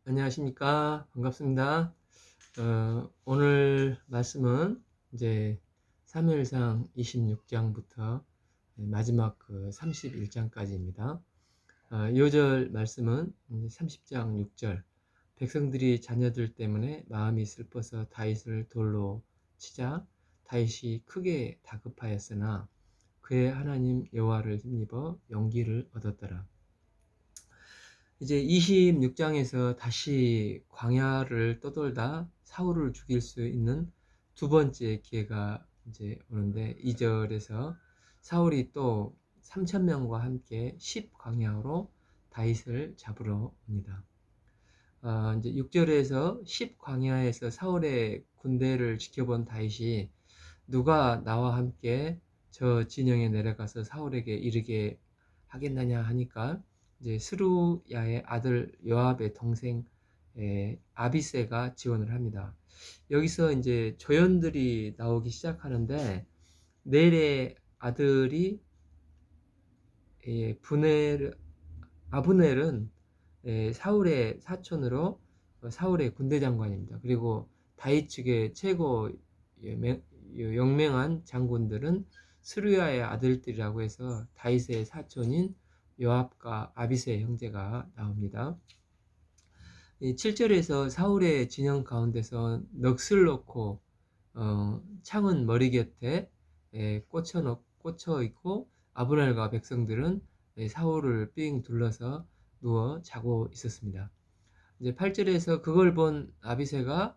안녕하십니까. 반갑습니다. 오늘 말씀은 이제 사무엘상 26장부터 마지막 그 31장까지입니다. 요절 말씀은 30장 6절. 백성들이 자녀들 때문에 마음이 슬퍼서 다윗을 돌로 치자 다윗이 크게 다급하였으나 그의 하나님 여호와를 힘입어 용기를 얻었더라. 이제 26장에서 다시 광야를 떠돌다 사울을 죽일 수 있는 두 번째 기회가 이제 오는데, 2절에서 사울이 또 3,000명과 함께 10광야로 다윗을 잡으러 옵니다. 이제 6절에서 10광야에서 사울의 군대를 지켜본 다윗이 누가 나와 함께 저 진영에 내려가서 사울에게 이르게 하겠느냐 하니까 이제 스루야의 아들 요압의 동생 아비새가 지원을 합니다. 여기서 이제 조연들이 나오기 시작하는데, 넬의 아들이 아브넬은 사울의 사촌으로 사울의 군대 장관입니다. 그리고 다윗 측의 최고 영명한 장군들은 스루야의 아들들이라고 해서 다윗의 사촌인 요압과 아비새의 형제가 나옵니다. 7절에서 사울의 진영 가운데서 넋을 놓고 창은 머리 곁에 꽂혀 있고, 아브넬과 백성들은 사울을 삥 둘러서 누워 자고 있었습니다. 이제 8절에서 그걸 본 아비새가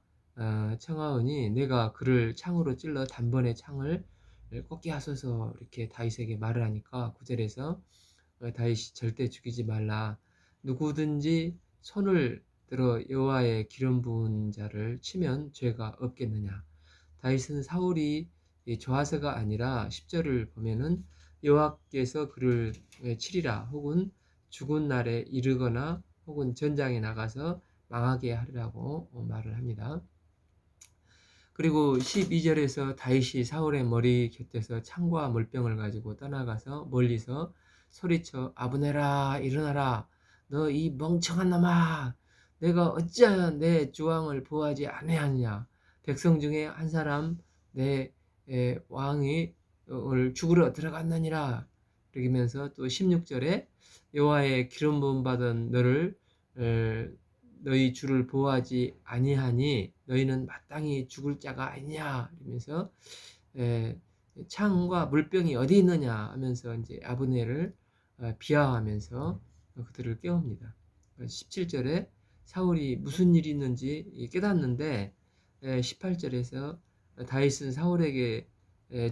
청하오니 내가 그를 창으로 찔러 단번에 창을 꽂게 하소서, 이렇게 다윗에게 말을 하니까 9절에서 다윗이 절대 죽이지 말라, 누구든지 손을 들어 여호와의 기름 부은 자를 치면 죄가 없겠느냐. 다윗은 사울이 좋아서가 아니라 10절을 보면은 여호와께서 그를 치리라, 혹은 죽은 날에 이르거나 혹은 전장에 나가서 망하게 하리라고 말을 합니다. 그리고 12절에서 다윗이 사울의 머리 곁에서 창과 물병을 가지고 떠나가서 멀리서 소리쳐 아브넬아 일어나라, 너 이 멍청한 놈아, 내가 어찌하여 내 주왕을 보호하지 아니하느냐, 백성 중에 한 사람 내 왕이 죽으러 들어갔느니라. 그러면서 또 16절에 여호와의 기름 부음 받은 너를 너희 주를 보호하지 아니하니 너희는 마땅히 죽을 자가 아니냐, 이러면서 창과 물병이 어디 있느냐 하면서 이제 아브넬을 비하하면서 그들을 깨웁니다. 17절에 사울이 무슨 일이 있는지 깨닫는데, 18절에서 다윗은 사울에게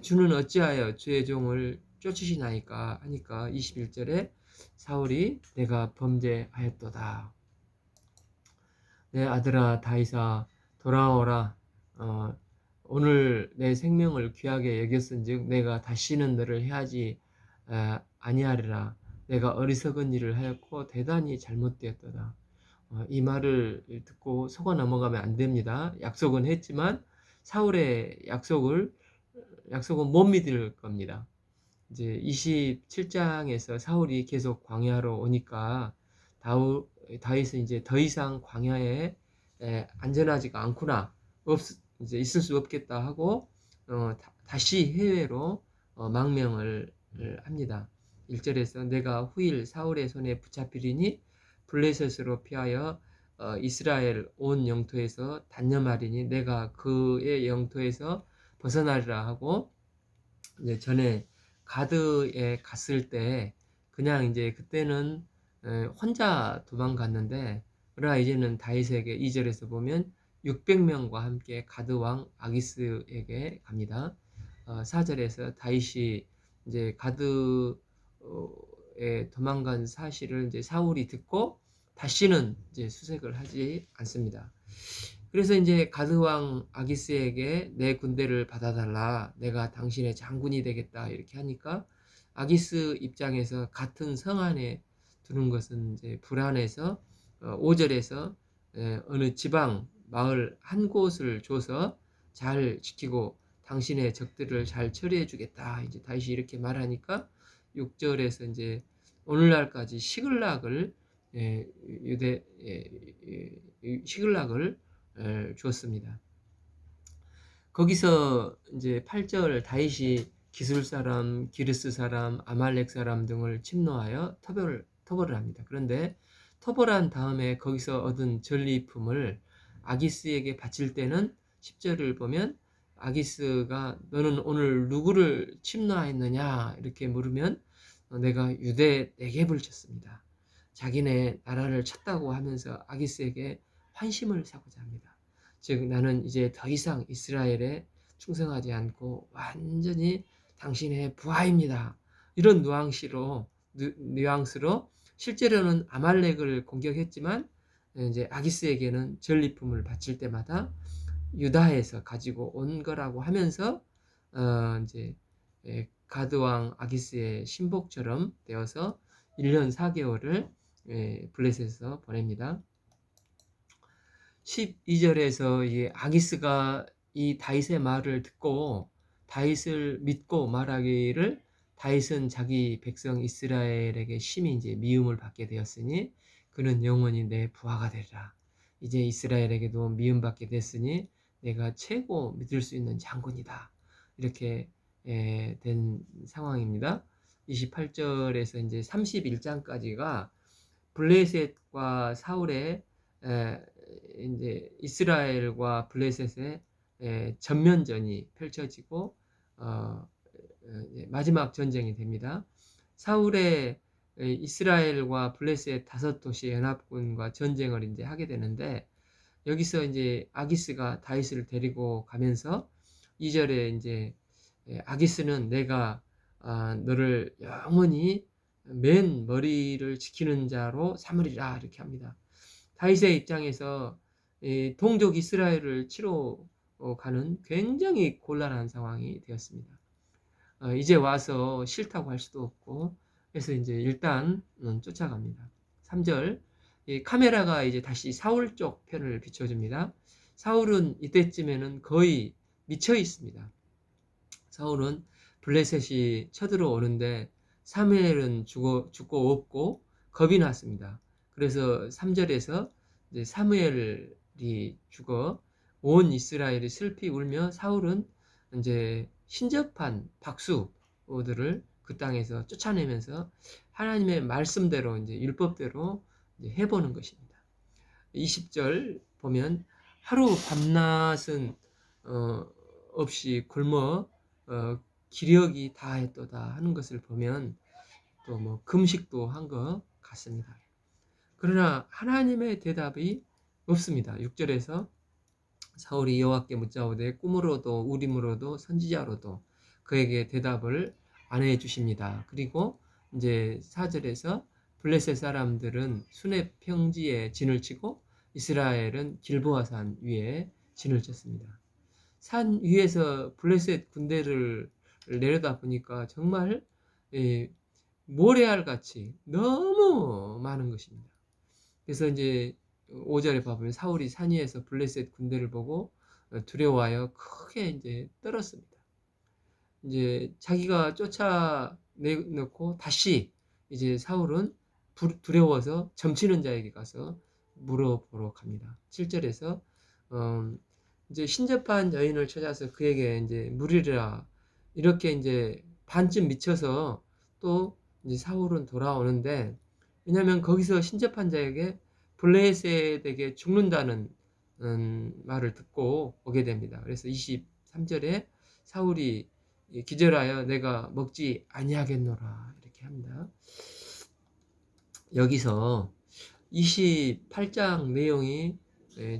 주는 어찌하여 주의 종을 쫓으시나이까 하니까 21절에 사울이 내가 범죄하였도다. 내 아들아 다윗아 돌아오라. 오늘 내 생명을 귀하게 여겼은즉 내가 다시는 너를 해하지 아니하리라. 내가 어리석은 일을 하였고 대단히 잘못되었도다. 이 말을 듣고 속아 넘어가면 안 됩니다. 약속은 했지만 사울의 약속은 못 믿을 겁니다. 이제 27장에서 사울이 계속 광야로 오니까 다윗은 이제 더 이상 광야에 안전하지가 않구나, 이제 있을 수 없겠다 하고 다시 해외로 망명을 합니다. 1절에서 내가 후일 사울의 손에 붙잡히리니 블레셋으로 피하여 이스라엘 온 영토에서 단념하리니 내가 그의 영토에서 벗어나리라 하고, 이제 전에 가드에 갔을 때 그냥 이제 그때는 혼자 도망갔는데, 그러나 이제는 다윗에게 2절에서 보면 600명과 함께 가드 왕 아기스에게 갑니다. 4절에서 다윗이 이제 가드에 도망간 사실을 이제 사울이 듣고 다시는 이제 수색을 하지 않습니다. 그래서 이제 가드왕 아기스에게 내 군대를 받아달라, 내가 당신의 장군이 되겠다, 이렇게 하니까 아기스 입장에서 같은 성 안에 두는 것은 이제 불안해서 5절에서 어느 지방 마을 한 곳을 줘서 잘 지키고 당신의 적들을 잘 처리해 주겠다, 이제 다시 이렇게 말하니까 6절에서 이제 오늘날까지 시글락을 유대 이 시글락을 주었습니다. 거기서 이제 8절 다윗이 기술 사람, 기르스 사람, 아말렉 사람 등을 침노하여 토벌을 합니다. 그런데 토벌한 다음에 거기서 얻은 전리품을 아기스에게 바칠 때는 10절을 보면 아기스가 너는 오늘 누구를 침노하였느냐 이렇게 물으면 내가 유대 네겝을 쳤습니다. 자기네 나라를 쳤다고 하면서 아기스에게 환심을 사고자 합니다. 즉 나는 이제 더 이상 이스라엘에 충성하지 않고 완전히 당신의 부하입니다. 이런 뉘앙스로 실제로는 아말렉을 공격했지만 이제 아기스에게는 전리품을 바칠 때마다 유다에서 가지고 온 거라고 하면서 이제 가드 왕 아기스의 신복처럼 되어서 1년 4개월을 블레셋에서 보냅니다. 12절에서 이 아기스가 이 다윗의 말을 듣고 다윗을 믿고 말하기를 다윗은 자기 백성 이스라엘에게 심히 이제 미움을 받게 되었으니 그는 영원히 내 부하가 되리라. 이제 이스라엘에게도 미움받게 됐으니 내가 최고 믿을 수 있는 장군이다. 이렇게 된 상황입니다. 28절에서 이제 31장까지가 블레셋과 사울의 이제 이스라엘과 블레셋의 전면전이 펼쳐지고 마지막 전쟁이 됩니다. 사울의 이스라엘과 블레셋 5도시 연합군과 전쟁을 이제 하게 되는데 여기서 이제 아기스가 다윗을 데리고 가면서 2절에 이제 아기스는 내가 너를 영원히 맨 머리를 지키는 자로 삼으리라 이렇게 합니다. 다윗의 입장에서 동족 이스라엘을 치러 가는 굉장히 곤란한 상황이 되었습니다. 이제 와서 싫다고 할 수도 없고 그래서 이제 일단 쫓아갑니다. 3절 카메라가 이제 다시 사울 쪽 편을 비춰줍니다. 사울은 이때쯤에는 거의 미쳐 있습니다. 사울은 블레셋이 쳐들어오는데 사무엘은 죽고 없고 겁이 났습니다. 그래서 3절에서 이제 사무엘이 죽어 온 이스라엘이 슬피 울며 사울은 이제 신접한 박수들을 그 땅에서 쫓아내면서 하나님의 말씀대로 이제 율법대로 이제 해보는 것입니다. 20절 보면 하루 밤낮은 없이 굶어 기력이 다했도다 하는 것을 보면 또 뭐 금식도 한 것 같습니다. 그러나 하나님의 대답이 없습니다. 6절에서 사울이 여호와께 묻자오되 꿈으로도 우림으로도 선지자로도 그에게 대답을 안 해주십니다. 그리고 이제 4절에서 블레셋 사람들은 수렙 평지에 진을 치고 이스라엘은 길보아산 위에 진을 쳤습니다. 산 위에서 블레셋 군대를 내려다 보니까 정말 모래알 같이 너무 많은 것입니다. 그래서 이제 5절에 봐보면 사울이 산 위에서 블레셋 군대를 보고 두려워하여 크게 이제 떨었습니다. 이제 자기가 쫓아내놓고 다시 이제 사울은 두려워서 점치는 자에게 가서 물어보러 갑니다. 7절에서 이제 신접한 여인을 찾아서 그에게 이제 물으리라 이렇게 이제 반쯤 미쳐서 또 이제 사울은 돌아오는데 왜냐하면 거기서 신접한 자에게 블레셋에게 죽는다는 말을 듣고 오게 됩니다. 그래서 23절에 사울이 기절하여 내가 먹지 아니하겠노라 이렇게 합니다. 여기서 28장 내용이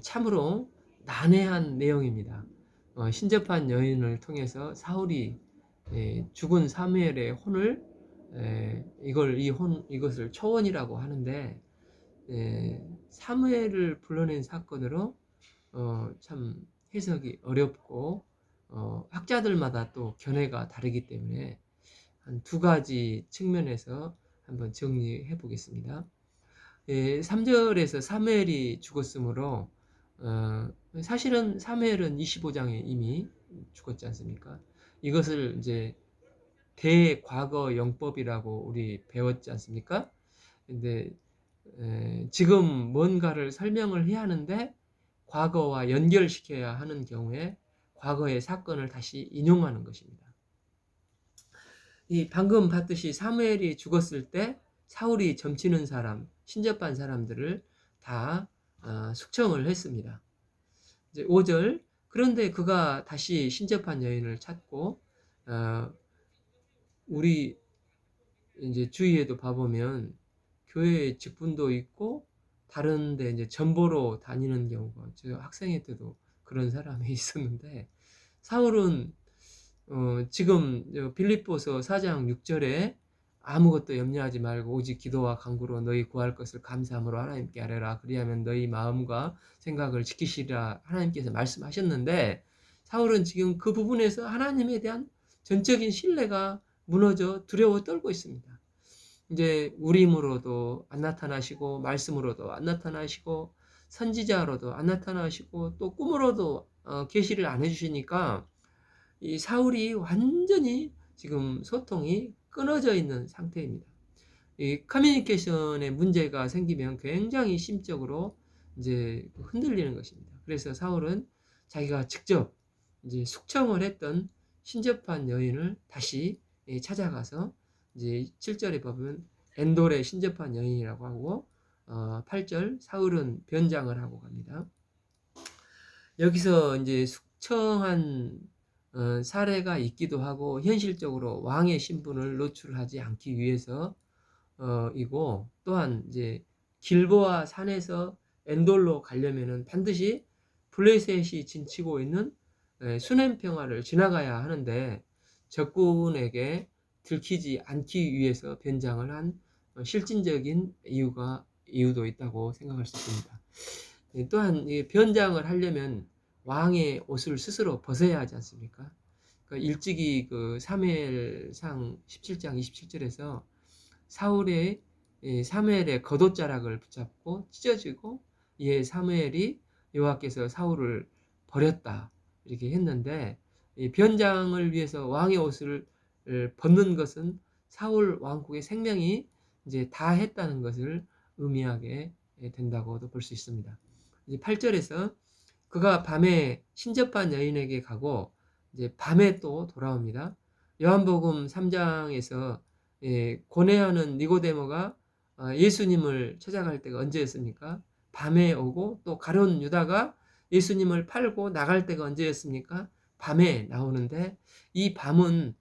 참으로 난해한 내용입니다. 신접한 여인을 통해서 사울이 죽은 사무엘의 혼을 이것을 초원이라고 하는데 사무엘을 불러낸 사건으로 참 해석이 어렵고 학자들마다 또 견해가 다르기 때문에 한 2가지 측면에서 한번 정리해 보겠습니다. 3절에서 사무엘이 죽었으므로 사실은 사무엘은 25장에 이미 죽었지 않습니까? 이것을 이제 대과거 영법이라고 우리 배웠지 않습니까? 근데 지금 뭔가를 설명을 해야 하는데 과거와 연결시켜야 하는 경우에 과거의 사건을 다시 인용하는 것입니다. 이 방금 봤듯이 사무엘이 죽었을 때 사울이 점치는 사람, 신접한 사람들을 다 숙청을 했습니다. 이제 5절, 그런데 그가 다시 신접한 여인을 찾고 우리 이제 주위에도 봐보면 교회에 직분도 있고 다른데 이제 전보로 다니는 경우가, 제가 학생회 때도 그런 사람이 있었는데, 사울은 지금 빌립보서 4장 6절에 아무것도 염려하지 말고 오직 기도와 간구로 너희 구할 것을 감사함으로 하나님께 아뢰라 그리하면 너희 마음과 생각을 지키시리라 하나님께서 말씀하셨는데, 사울은 지금 그 부분에서 하나님에 대한 전적인 신뢰가 무너져 두려워 떨고 있습니다. 이제 우림으로도 안 나타나시고 말씀으로도 안 나타나시고 선지자로도 안 나타나시고 또 꿈으로도 계시를 안 해주시니까 이 사울이 완전히 지금 소통이 끊어져 있는 상태입니다. 이 커뮤니케이션에 문제가 생기면 굉장히 심적으로 이제 흔들리는 것입니다. 그래서 사울은 자기가 직접 이제 숙청을 했던 신접한 여인을 다시 찾아가서, 이제 7절에 보면 엔돌의 신접한 여인이라고 하고 8절 사울은 변장을 하고 갑니다. 여기서 이제 숙청한 사례가 있기도 하고 현실적으로 왕의 신분을 노출하지 않기 위해서 이고, 또한 이제 길보아 산에서 엔돌로 가려면은 반드시 블레셋이 진치고 있는 수냄 평화를 지나가야 하는데 적군에게 들키지 않기 위해서 변장을 한 실질적인 이유도 있다고 생각할 수 있습니다. 또한 변장을 하려면 왕의 옷을 스스로 벗어야 하지 않습니까? 그러니까 일찍이 그 사무엘상 17장 27절에서 사울의 사무엘의 겉옷자락을 붙잡고 찢어지고 이에 사무엘이 여호와께서 사울을 버렸다 이렇게 했는데, 이 변장을 위해서 왕의 옷을 벗는 것은 사울 왕국의 생명이 이제 다했다는 것을 의미하게 된다고도 볼 수 있습니다. 이제 8절에서 그가 밤에 신접한 여인에게 가고 이제 밤에 또 돌아옵니다. 요한복음 3장에서 고뇌하는 니고데모가 예수님을 찾아갈 때가 언제였습니까? 밤에 오고, 또 가룟 유다가 예수님을 팔고 나갈 때가 언제였습니까? 밤에 나오는데, 이 밤은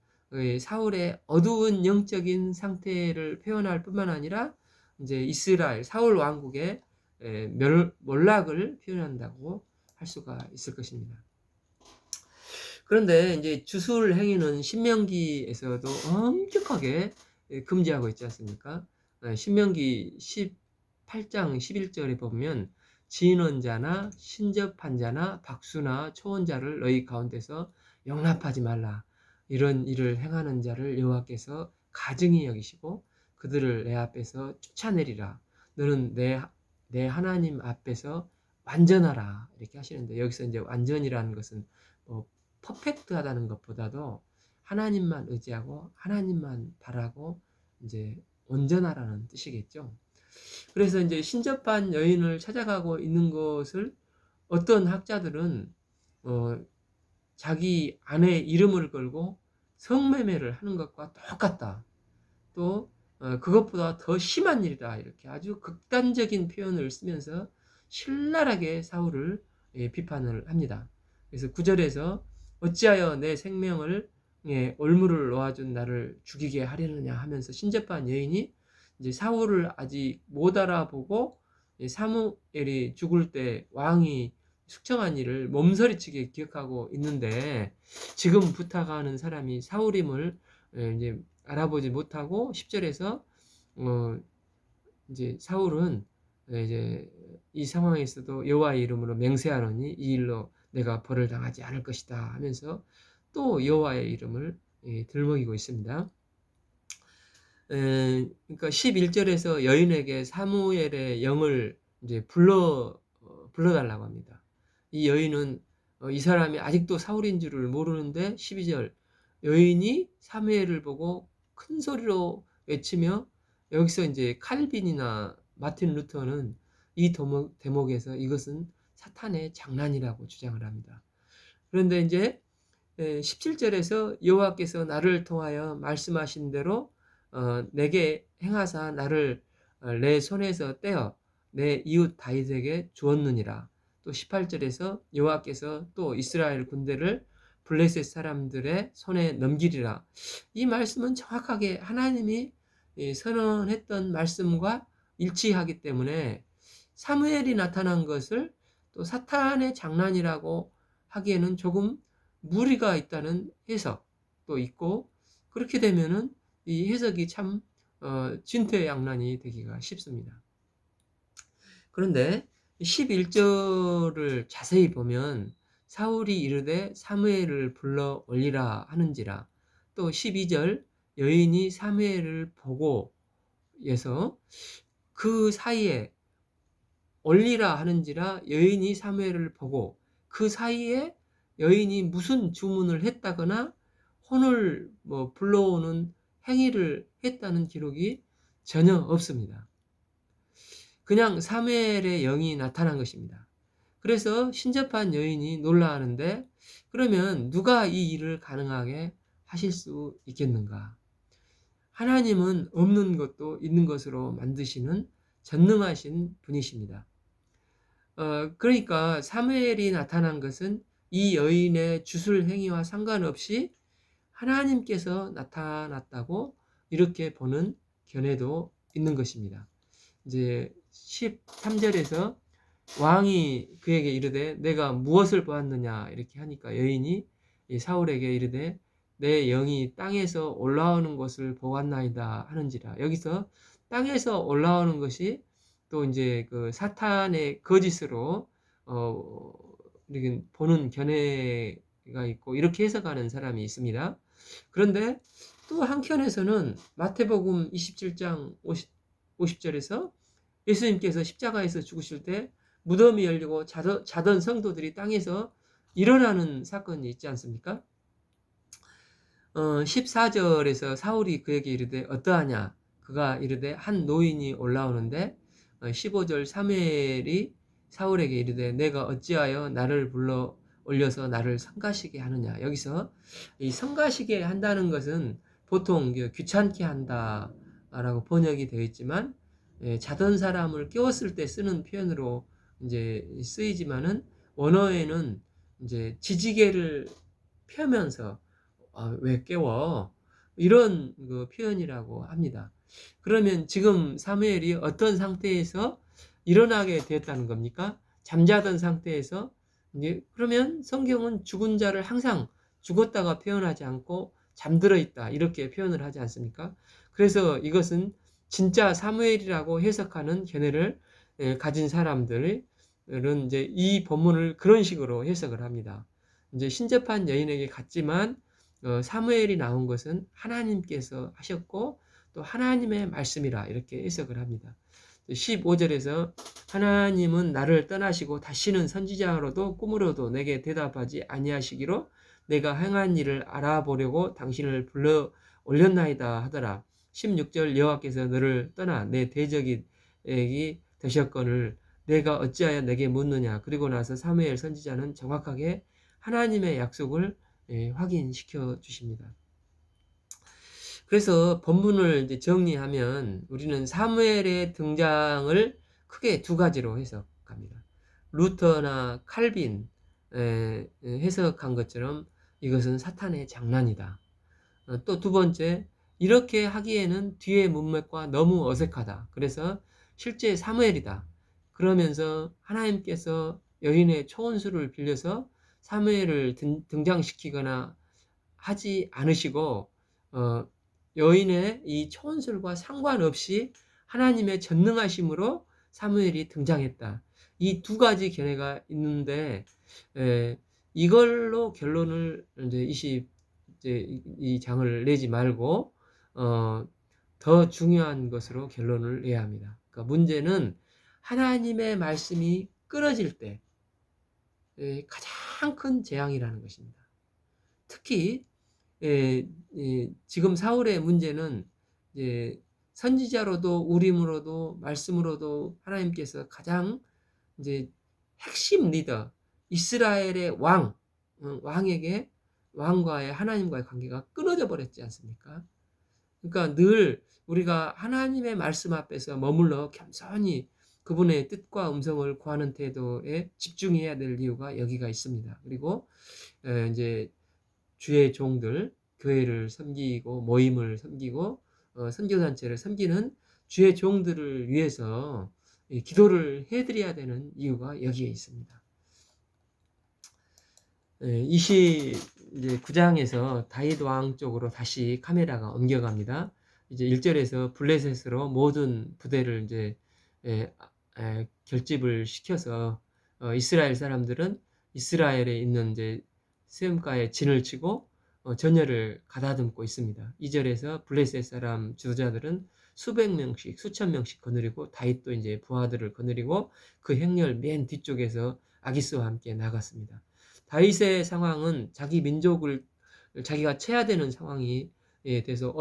사울의 어두운 영적인 상태를 표현할 뿐만 아니라 이제 이스라엘 사울 왕국의 몰락을 표현한다고 할 수가 있을 것입니다. 그런데 이제 주술 행위는 신명기에서도 엄격하게 금지하고 있지 않습니까? 신명기 18장 11절에 보면 진언자나 신접한 자나 박수나 초혼자를 너희 가운데서 용납하지 말라. 이런 일을 행하는 자를 여호와께서 가증히 여기시고 그들을 내 앞에서 쫓아내리라. 너는 내 하나님 앞에서 완전하라. 이렇게 하시는데, 여기서 이제 완전이라는 것은 퍼펙트하다는 것보다도 하나님만 의지하고 하나님만 바라고 이제 온전하라는 뜻이겠죠. 그래서 이제 신접한 여인을 찾아가고 있는 것을 어떤 학자들은 자기 아내 이름을 걸고 성매매를 하는 것과 똑같다. 또 그것보다 더 심한 일이다. 이렇게 아주 극단적인 표현을 쓰면서 신랄하게 사울을 비판을 합니다. 그래서 9절에서 어찌하여 내 생명을 올무를 놓아준 나를 죽이게 하려느냐 하면서 신접한 여인이 이제 사울을 아직 못 알아보고 사무엘이 죽을 때 왕이 숙청한 일을 몸서리치게 기억하고 있는데, 지금 부탁하는 사람이 사울임을 이제 알아보지 못하고 10절에서 이제 사울은 이제 이 상황에서도 여호와의 이름으로 맹세하노니 이 일로 내가 벌을 당하지 않을 것이다 하면서 또 여호와의 이름을 들먹이고 있습니다. 그러니까 11절에서 여인에게 사무엘의 영을 이제 불러달라고 합니다. 이 여인은 이 사람이 아직도 사울인 줄을 모르는데 12절 여인이 사무엘을 보고 큰 소리로 외치며, 여기서 이제 칼빈이나 마틴 루터는 이 대목에서 이것은 사탄의 장난이라고 주장을 합니다. 그런데 이제 17절에서 여호와께서 나를 통하여 말씀하신 대로 내게 행하사 나를 내 손에서 떼어 내 이웃 다윗에게 주었느니라. 또 18절에서 여호와께서 또 이스라엘 군대를 블레셋 사람들의 손에 넘기리라. 이 말씀은 정확하게 하나님이 선언했던 말씀과 일치하기 때문에 사무엘이 나타난 것을 또 사탄의 장난이라고 하기에는 조금 무리가 있다는 해석도 있고, 그렇게 되면은 이 해석이 참 진퇴양난이 되기가 쉽습니다. 그런데 11절을 자세히 보면 사울이 이르되 사무엘을 불러 올리라 하는지라, 또 12절 여인이 사무엘을 보고 에서 그 사이에 올리라 하는지라 여인이 사무엘을 보고, 그 사이에 여인이 무슨 주문을 했다거나 혼을 불러오는 행위를 했다는 기록이 전혀 없습니다. 그냥 사무엘의 영이 나타난 것입니다. 그래서 신접한 여인이 놀라하는데, 그러면 누가 이 일을 가능하게 하실 수 있겠는가? 하나님은 없는 것도 있는 것으로 만드시는 전능하신 분이십니다. 그러니까 사무엘이 나타난 것은 이 여인의 주술 행위와 상관없이 하나님께서 나타났다고 이렇게 보는 견해도 있는 것입니다. 이제 13절에서 왕이 그에게 이르되 내가 무엇을 보았느냐 이렇게 하니까 여인이 사울에게 이르되 내 영이 땅에서 올라오는 것을 보았나이다 하는지라. 여기서 땅에서 올라오는 것이 또 이제 그 사탄의 거짓으로 이렇게 보는 견해가 있고, 이렇게 해석하는 사람이 있습니다. 그런데 또 한편에서는 마태복음 27장 50절에서 예수님께서 십자가에서 죽으실 때 무덤이 열리고 자던 성도들이 땅에서 일어나는 사건이 있지 않습니까? 14절에서 사울이 그에게 이르되 어떠하냐? 그가 이르되 한 노인이 올라오는데, 15절 사무엘이 사울에게 이르되 내가 어찌하여 나를 불러 올려서 나를 성가시게 하느냐? 여기서 이 성가시게 한다는 것은 보통 귀찮게 한다라고 번역이 되어 있지만, 자던 사람을 깨웠을 때 쓰는 표현으로 이제 쓰이지만은 원어에는 이제 지지개를 펴면서 왜 깨워? 이런 그 표현이라고 합니다. 그러면 지금 사무엘이 어떤 상태에서 일어나게 되었다는 겁니까? 잠자던 상태에서. 그러면 성경은 죽은 자를 항상 죽었다가 표현하지 않고 잠들어 있다 이렇게 표현을 하지 않습니까? 그래서 이것은 진짜 사무엘이라고 해석하는 견해를 가진 사람들은 이제 이 본문을 그런 식으로 해석을 합니다. 이제 신접한 여인에게 갔지만 사무엘이 나온 것은 하나님께서 하셨고 또 하나님의 말씀이라 이렇게 해석을 합니다. 15절에서 하나님은 나를 떠나시고 다시는 선지자로도 꿈으로도 내게 대답하지 아니하시기로 내가 행한 일을 알아보려고 당신을 불러 올렸나이다 하더라. 16절 여호와께서 너를 떠나 내 대적이 되셨거늘 내가 어찌하여 내게 묻느냐. 그리고 나서 사무엘 선지자는 정확하게 하나님의 약속을 확인시켜 주십니다. 그래서 본문을 이제 정리하면 우리는 사무엘의 등장을 크게 두 가지로 해석합니다. 루터나 칼빈 해석한 것처럼 이것은 사탄의 장난이다. 또 두 번째, 이렇게 하기에는 뒤의 문맥과 너무 어색하다. 그래서 실제 사무엘이다. 그러면서 하나님께서 여인의 초원수를 빌려서 사무엘을 등장시키거나 하지 않으시고 여인의 이 초원술과 상관없이 하나님의 전능하심으로 사무엘이 등장했다. 이 두 가지 견해가 있는데 이걸로 결론을 이제 이 장을 내지 말고 더 중요한 것으로 결론을 내야 합니다. 그러니까 문제는 하나님의 말씀이 끊어질 때 가장 큰 재앙이라는 것입니다. 특히 지금 사울의 문제는 이제 선지자로도 우림으로도 말씀으로도 하나님께서 가장 이제 핵심 리더 이스라엘의 왕에게 왕과의 하나님과의 관계가 끊어져 버렸지 않습니까? 그러니까 늘 우리가 하나님의 말씀 앞에서 머물러 겸손히 그분의 뜻과 음성을 구하는 태도에 집중해야 될 이유가 여기가 있습니다. 그리고 이제 주의 종들, 교회를 섬기고 모임을 섬기고 선교단체를 섬기는 주의 종들을 위해서 기도를 해드려야 되는 이유가 여기에 있습니다. 29장에서 다윗 왕 쪽으로 다시 카메라가 옮겨갑니다. 이제 1절에서 블레셋으로 모든 부대를 이제 결집을 시켜서 이스라엘 사람들은 이스라엘에 있는 이제 시험가에 진을 치고 전열을 가다듬고 있습니다. 2절에서 블레셋 사람 지도자들은 수백 명씩 수천 명씩 거느리고 다윗도 이제 부하들을 거느리고 그 행렬 맨 뒤쪽에서 아기스와 함께 나갔습니다. 다윗의 상황은 자기 민족을 자기가 쳐야 되는 상황이 돼서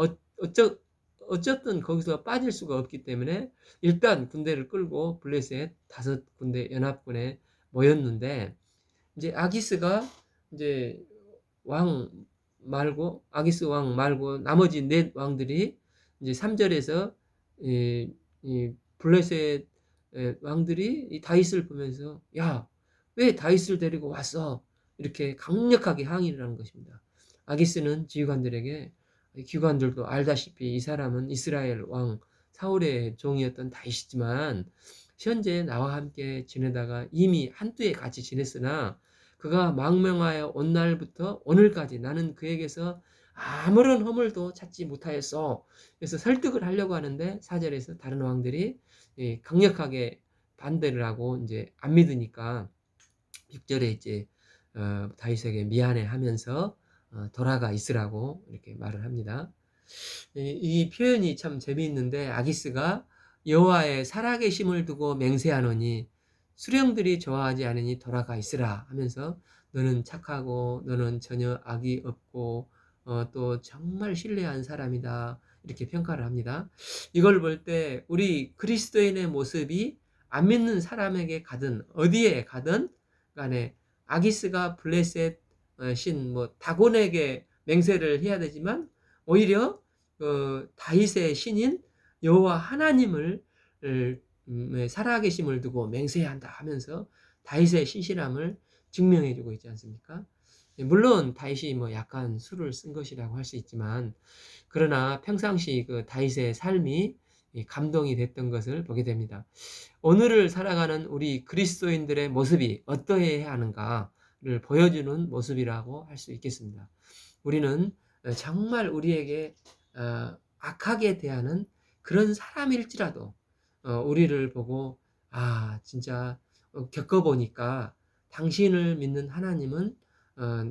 어쨌든 거기서 빠질 수가 없기 때문에 일단 군대를 끌고 블레셋 5군대 연합군에 모였는데 이제 아기스가 이제 아기스 왕 말고 나머지 넷 왕들이 이제 3절에서 이 블레셋 왕들이 이 다윗을 보면서 야, 왜 다윗을 데리고 왔어? 이렇게 강력하게 항의를 하는 것입니다. 아기스는 지휘관들에게 기관들도 알다시피 이 사람은 이스라엘 왕 사울의 종이었던 다윗이지만 현재 나와 함께 지내다가 이미 한두에 같이 지냈으나 그가 망명하여 온 날부터 오늘까지 나는 그에게서 아무런 허물도 찾지 못하였어. 그래서 설득을 하려고 하는데 4절에서 다른 왕들이 강력하게 반대를 하고 이제 안 믿으니까 6절에 이제 다윗에게 미안해하면서 돌아가 있으라고 이렇게 말을 합니다. 이 표현이 참 재미있는데 아기스가 여호와의 살아계심을 두고 맹세하노니 수령들이 좋아하지 않으니 돌아가 있으라 하면서 너는 착하고 너는 전혀 악이 없고 또 정말 신뢰한 사람이다 이렇게 평가를 합니다. 이걸 볼 때 우리 그리스도인의 모습이 안 믿는 사람에게 가든 어디에 가든 간에 아기스가 블레셋 신 다곤에게 맹세를 해야 되지만 오히려 다윗의 신인 여호와 하나님을 살아계심을 두고 맹세해야 한다 하면서 다윗의 신실함을 증명해주고 있지 않습니까? 물론 다윗이 약간 수를 쓴 것이라고 할 수 있지만 그러나 평상시 그 다윗의 삶이 감동이 됐던 것을 보게 됩니다. 오늘을 살아가는 우리 그리스도인들의 모습이 어떠해야 하는가를 보여주는 모습이라고 할 수 있겠습니다. 우리는 정말 우리에게 악하게 대하는 그런 사람일지라도 우리를 보고 진짜 겪어보니까 당신을 믿는 하나님은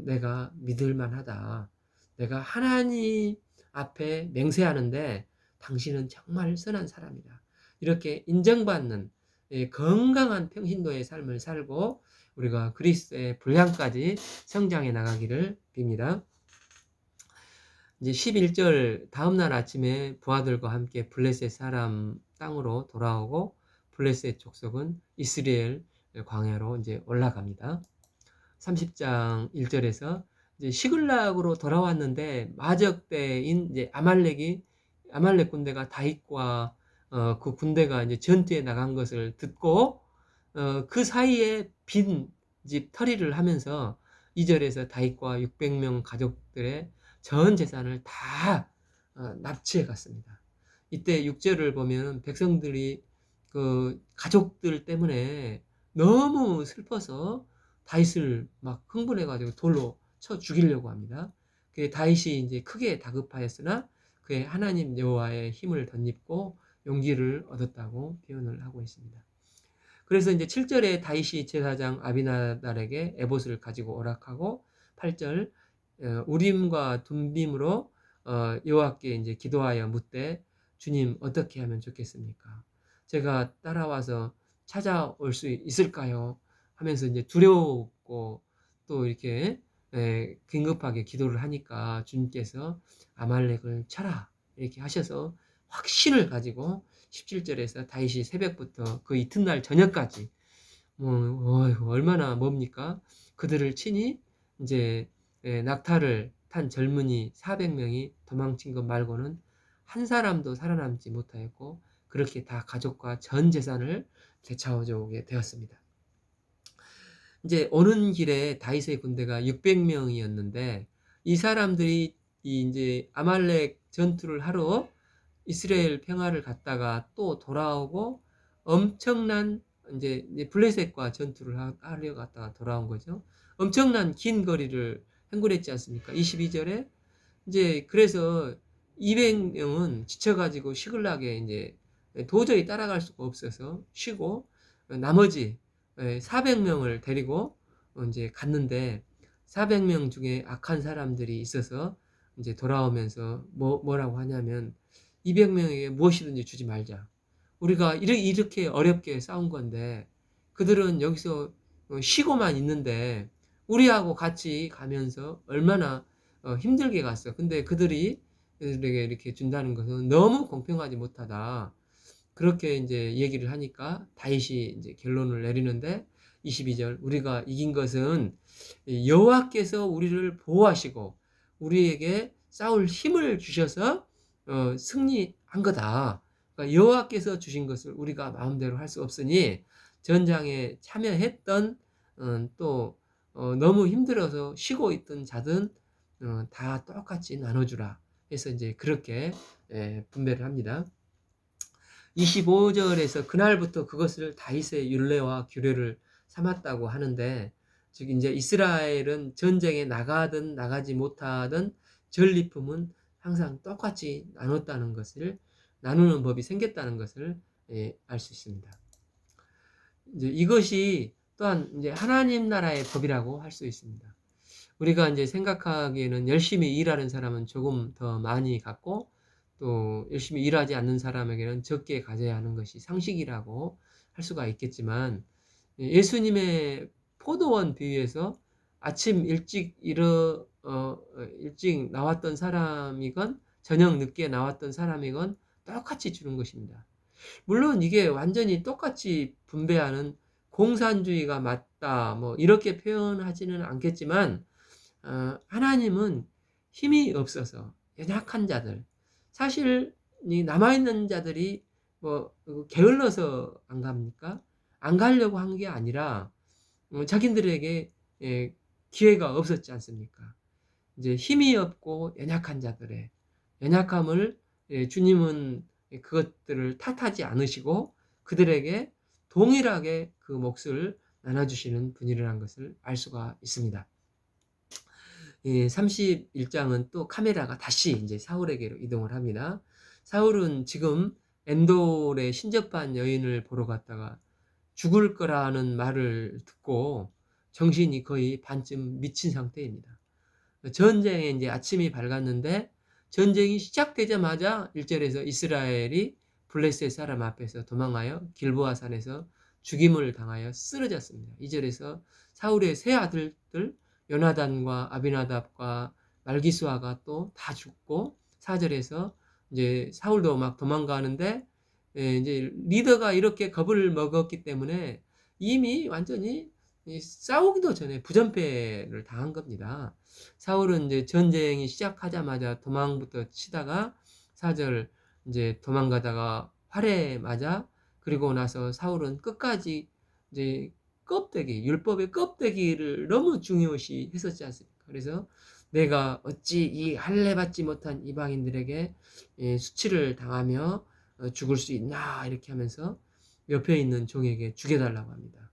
내가 믿을 만하다. 내가 하나님 앞에 맹세하는데 당신은 정말 선한 사람이다. 이렇게 인정받는 건강한 평신도의 삶을 살고 우리가 그리스도의 분량까지 성장해 나가기를 빕니다. 이제 11절 다음날 아침에 부하들과 함께 블레셋 사람 땅으로 돌아오고 블레셋 족속은 이스라엘 광야로 이제 올라갑니다. 30장 1절에서 이제 시글락으로 돌아왔는데 마적대인 이제 아말렉 군대가 다윗과 그 군대가 이제 전투에 나간 것을 듣고 그 사이에 빈 집 털이를 하면서 2절에서 다윗과 600명 가족들의 전 재산을 다 납치해 갔습니다. 이때 6절을 보면 백성들이 그 가족들 때문에 너무 슬퍼서 다윗을 막 흥분해가지고 돌로 쳐 죽이려고 합니다. 다윗이 이제 크게 다급하였으나 그의 하나님 여호와의 힘을 덧입고 용기를 얻었다고 표현을 하고 있습니다. 그래서 이제 7절에 다윗이 제사장 아비나달에게 에봇을 가지고 오락하고 8절 우림과 둠빔으로 여호와께 이제 기도하여 묻되 주님 어떻게 하면 좋겠습니까? 제가 따라와서 찾아올 수 있을까요? 하면서 이제 두려웠고 또 이렇게 긴급하게 기도를 하니까 주님께서 아말렉을 쳐라 이렇게 하셔서 확신을 가지고 17절에서 다윗이 새벽부터 그 이튿날 저녁까지 얼마나 뭡니까? 그들을 친히 이제 낙타를 탄 젊은이 400명이 도망친 것 말고는 한 사람도 살아남지 못하였고 그렇게 다 가족과 전 재산을 되찾아오게 되었습니다. 이제 오는 길에 다윗의 군대가 600명이었는데 이 사람들이 이제 아말렉 전투를 하러 이스라엘 평화를 갔다가 또 돌아오고 엄청난 이제 블레셋과 전투를 하려 갔다가 돌아온 거죠. 엄청난 긴 거리를 행군했지 않습니까? 22절에 이제 그래서 200명은 지쳐가지고 시글락에 이제 도저히 따라갈 수가 없어서 쉬고 나머지 400명을 데리고 이제 갔는데 400명 중에 악한 사람들이 있어서 이제 돌아오면서 뭐라고 하냐면 200명에게 무엇이든지 주지 말자. 우리가 이렇게 어렵게 싸운 건데 그들은 여기서 쉬고만 있는데 우리하고 같이 가면서 얼마나 힘들게 갔어. 근데 그들에게 이렇게 준다는 것은 너무 공평하지 못하다. 그렇게 이제 얘기를 하니까 다윗이 이제 결론을 내리는데 22절 우리가 이긴 것은 여호와께서 우리를 보호하시고 우리에게 싸울 힘을 주셔서 승리한 거다. 그러니까 여호와께서 주신 것을 우리가 마음대로 할 수 없으니 전장에 참여했던 또 너무 힘들어서 쉬고 있던 자든 다 똑같이 나눠주라 해서 이제 그렇게 분배를 합니다. 25절에서 그날부터 그것을 다윗의 율례와 규례를 삼았다고 하는데 즉 이제 이스라엘은 전쟁에 나가든 나가지 못하든 전리품은 항상 똑같이 나눴다는 것을 나누는 법이 생겼다는 것을 알 수 있습니다. 이제 이것이 또한 이제 하나님 나라의 법이라고 할 수 있습니다. 우리가 이제 생각하기에는 열심히 일하는 사람은 조금 더 많이 갖고 또 열심히 일하지 않는 사람에게는 적게 가져야 하는 것이 상식이라고 할 수가 있겠지만 예수님의 포도원 비유에서 아침 일찍 일찍 나왔던 사람이건 저녁 늦게 나왔던 사람이건 똑같이 주는 것입니다. 물론 이게 완전히 똑같이 분배하는 공산주의가 맞다 뭐 이렇게 표현하지는 않겠지만 하나님은 힘이 없어서 연약한 자들 사실 이 남아있는 자들이 뭐 게을러서 안 갑니까? 안 가려고 한 게 아니라 자기들에게 기회가 없었지 않습니까? 이제 힘이 없고 연약한 자들의 연약함을 주님은 그것들을 탓하지 않으시고 그들에게 동일하게 그 몫을 나눠주시는 분이라는 것을 알 수가 있습니다. 31장은 또 카메라가 다시 이제 사울에게로 이동을 합니다. 사울은 지금 엔돌의 신접한 여인을 보러 갔다가 죽을 거라는 말을 듣고 정신이 거의 반쯤 미친 상태입니다. 전쟁에 이제 아침이 밝았는데 전쟁이 시작되자마자 1절에서 이스라엘이 블레셋 사람 앞에서 도망하여 길보아 산에서 죽임을 당하여 쓰러졌습니다. 2절에서 사울의 세 아들들 요나단과 아비나답과 말기수아가 또 다 죽고 4절에서 이제 사울도 막 도망가는데 이제 리더가 이렇게 겁을 먹었기 때문에 이미 완전히 싸우기도 전에 부전패를 당한 겁니다. 사울은 이제 전쟁이 시작하자마자 도망부터 치다가 4절 이제 도망가다가 활에 맞아 그리고 나서 사울은 끝까지 이제 껍데기 율법의 껍데기를 너무 중요시 했었지 않습니까? 그래서 내가 어찌 이 할례 받지 못한 이방인들에게 수치를 당하며 죽을 수 있나 이렇게 하면서 옆에 있는 종에게 죽여달라고 합니다.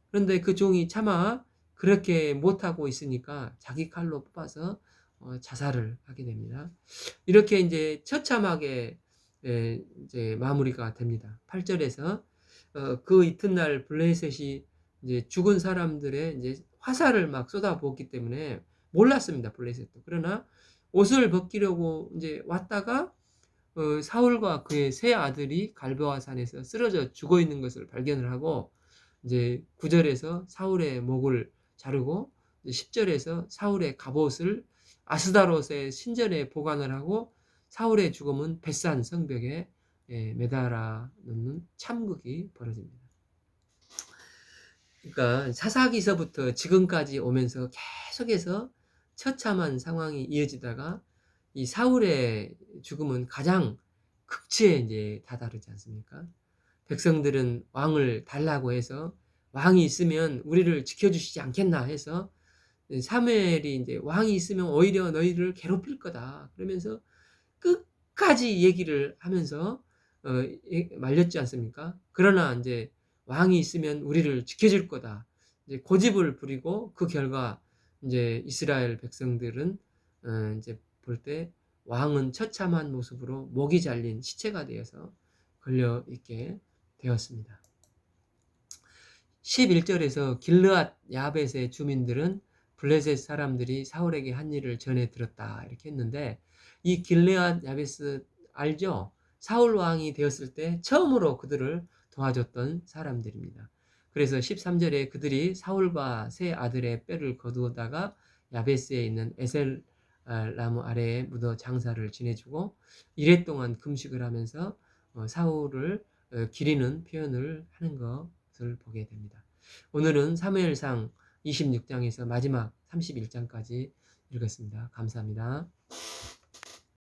그런데 그 종이 차마 그렇게 못하고 있으니까 자기 칼로 뽑아서 자살을 하게 됩니다. 이렇게 이제 처참하게 이제 마무리가 됩니다. 8절에서 그 이튿날 블레셋이 이제 죽은 사람들의 이제 화살을 막 쏟아부었기 때문에 몰랐습니다. 블레셋도. 그러나 옷을 벗기려고 이제 왔다가 사울과 그의 세 아들이 갈보아 산에서 쓰러져 죽어 있는 것을 발견을 하고 이제 9절에서 사울의 목을 자르고 10절에서 사울의 갑옷을 아스다롯의 신전에 보관을 하고 사울의 죽음은 벳산 성벽에 매달아 놓는 참극이 벌어집니다. 그러니까 사사기서부터 지금까지 오면서 계속해서 처참한 상황이 이어지다가 이 사울의 죽음은 가장 극치에 이제 다다르지 않습니까? 백성들은 왕을 달라고 해서 왕이 있으면 우리를 지켜주시지 않겠나 해서 사무엘이 이제 왕이 있으면 오히려 너희를 괴롭힐 거다. 그러면서 끝까지 얘기를 하면서 말렸지 않습니까? 그러나 이제 왕이 있으면 우리를 지켜줄 거다. 이제 고집을 부리고 그 결과 이제 이스라엘 백성들은 이제 볼 때 왕은 처참한 모습으로 목이 잘린 시체가 되어서 걸려 있게 되었습니다. 11절에서 길르앗 야벳의 주민들은 블레셋 사람들이 사울에게 한 일을 전해 들었다 이렇게 했는데, 이 길르앗 야벳 알죠? 사울 왕이 되었을 때 처음으로 그들을 도와줬던 사람들입니다. 그래서 13절에 그들이 사울과 세 아들의 뼈를 거두다가 야베스에 있는 에셀 나무 아래에 묻어 장사를 지내주고 이래 동안 금식을 하면서 사울을 기리는 표현을 하는 것을 보게 됩니다. 오늘은 사무엘상 26장에서 마지막 31장까지 읽었습니다. 감사합니다.